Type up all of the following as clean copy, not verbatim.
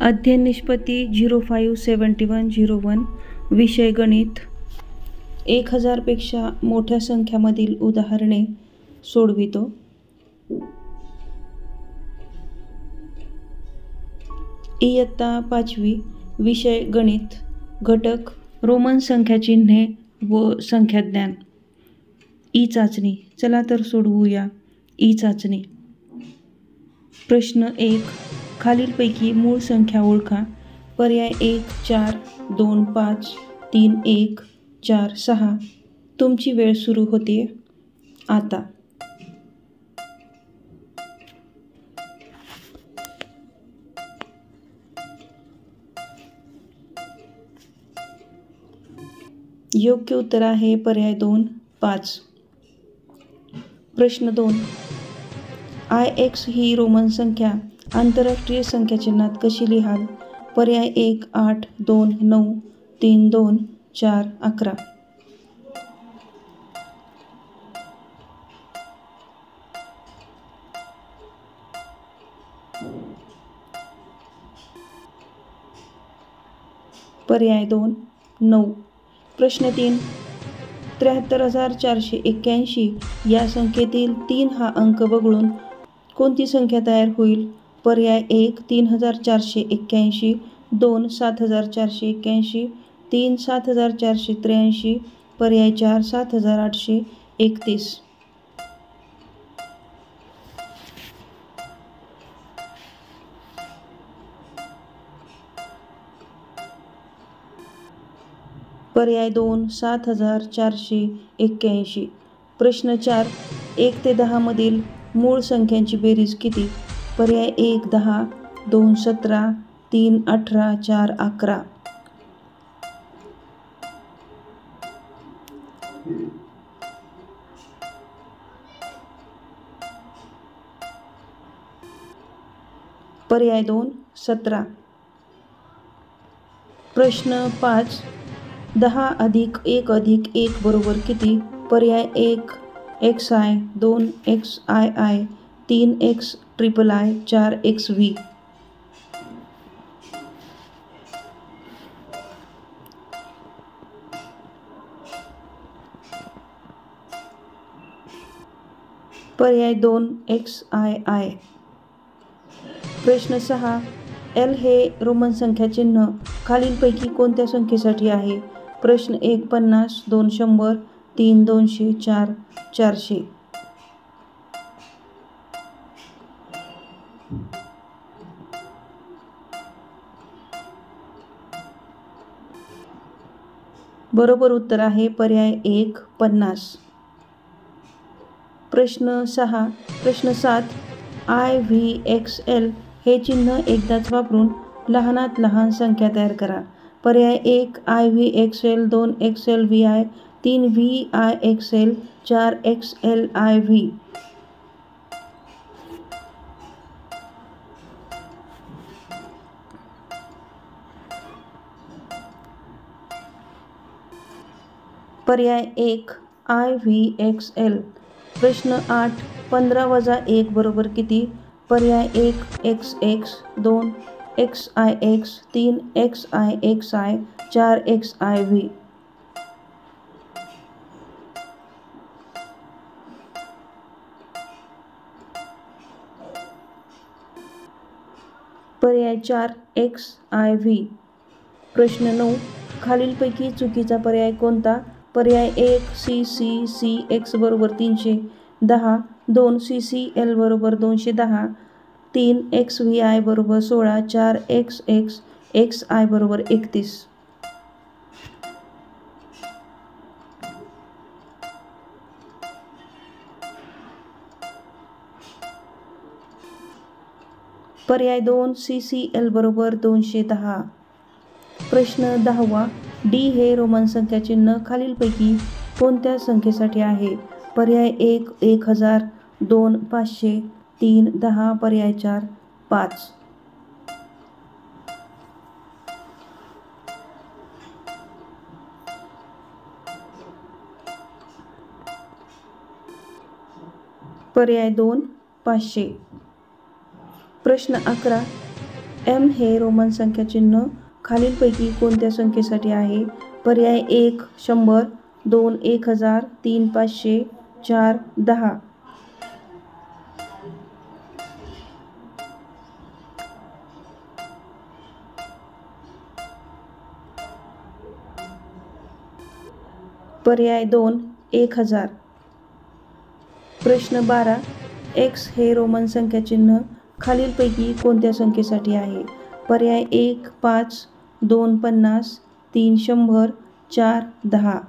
अध्ययन निष्पत्ती 057101 विषय गणित 1000 पेक्षा मोठ्या संख्यामधील उदाहरणे सोडवितो। इयत्ता 5वी विषय गणित घटक रोमन संख्या चिन्हे व संख्याज्ञान। ई चाचणी। चला तर सोडवूया ई चाचणी। प्रश्न 1 खालीलपैकी मूळ संख्या ओळखा। पर्याय 1 4 2 5 3 1 4 6। तुमची वेळ सुरू होते आता। योग्य उत्तर आहे पर्याय 2 5। प्रश्न 2 IX ही रोमन संख्या आंतरराष्ट्रीय संख्या चिन्हात कशी लिहाल? पर्याय 1 8 2 9 3 2 4 11। पर्याय 2 9। प्रश्न 3 73,481 या संख्येतील 3 हा अंक वगळून कोणती संख्या तयार होईल? पर्याय 1 3481 2 7481 3 7483 पर्याय 4 7831। पर्याय 2 7481। प्रश्न 4 1 ते 10 मधील मूळ संख्यांची बेरीज किती? पर्याय 1 10 2 17 3 18 4 11। पर्याय 2 17। प्रश्न 5 10 अधिक 1 अधिक 1 बरोबर किती? पर्याय 1 xi 2 xii 3 x III 4 xv। पर्याय 2 xii। प्रश्न 6 L हे रोमन संख्या चिन्ह खालीलपैकी कोणत्या संख्येसाठी आहे? प्रश्न 1 50 2 100 3 200 4 400। बरोबर उत्तर आहे पर्याय 1 50। प्रश्न 7 IVXL हे चिन्ह एकदाच वापरून लहानात लहान संख्या तयार करा। पर्याय 1 IVXL 2 XLVI 3 VIXL 4 XLIV। पर्याय 1 IVXL। प्रश्न 8 15 - 1 बरोबर किती? पर्याय 1 XX 2 XIX 3 XIXI 4 XIV। पर्याय 4 XIV। प्रश्न 9 खालीलपैकी चुकीचा पर्याय कोणता? पर्याय 1 CC बरोबर 310 2 CCL बरोबर 210 3 XVI बरोबर 16 4 XX XI बरोबर 31। पर्याय 2 CCL बरोबर 210। प्रश्न 10 D हे रोमन संख्या चिन्ह खालीलपैकी कोणत्या संख्येसाठी आहे? पर्याय 1 1000 2 500 3 10 पर्याय 4 5। पर्याय 2 500। प्रश्न 11 एम हे रोमन संख्या चिन्ह खालीलपैकी कोणत्या संख्येसाठी आहे? पर्याय 1 100, 2 1000, 3 500, 4 10. पर्याय 2 1000. प्रश्न 12. एक्स हे रोमन संख्या चिन्ह खालीलपैकी कोणत्या संख्येसाठी आहे? पर्याय 1 5, 2 50, 3 100, 4 10.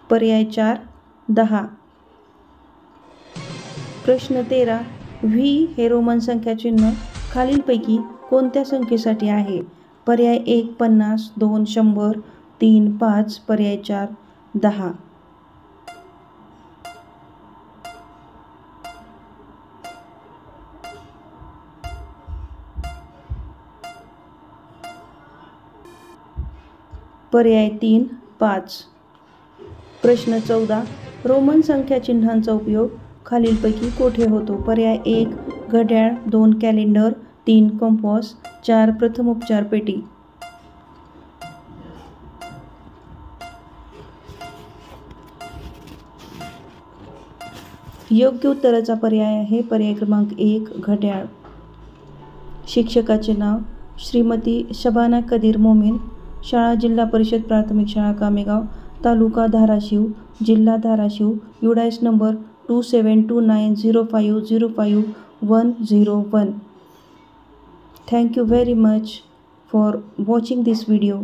पर्याय 4 10. प्रश्न 13. व्ही हे रोमन संख्या चिन्ह खालीलपैकी कोणत्या संख्येसाठी आहे? पर्याय 1 50, 2 100, 3 5, पर्याय 4 10. पर्याय 3 5. प्रश्न 14. रोमन संख्या चिन्हांचा उपयोग खालीलपैकी कोठे होतो? पर्याय 1 घड्याळ, 2 कॅलेंडर, 3 कंपास, 4 प्रथमोपचार पेटी. योग्य उत्तराचा पर्याय आहे पर्याय क्रमांक 1 घड्याळ. शिक्षकाचे नाव श्रीमती शबाना कदीर मोमीन. शाळा जिल्हा परिषद प्राथमिक शाळा कामेगाव, तालुका धाराशिव, जिल्हा Dharashiv. UDISE number 272905050101. Thank you very much for watching this video.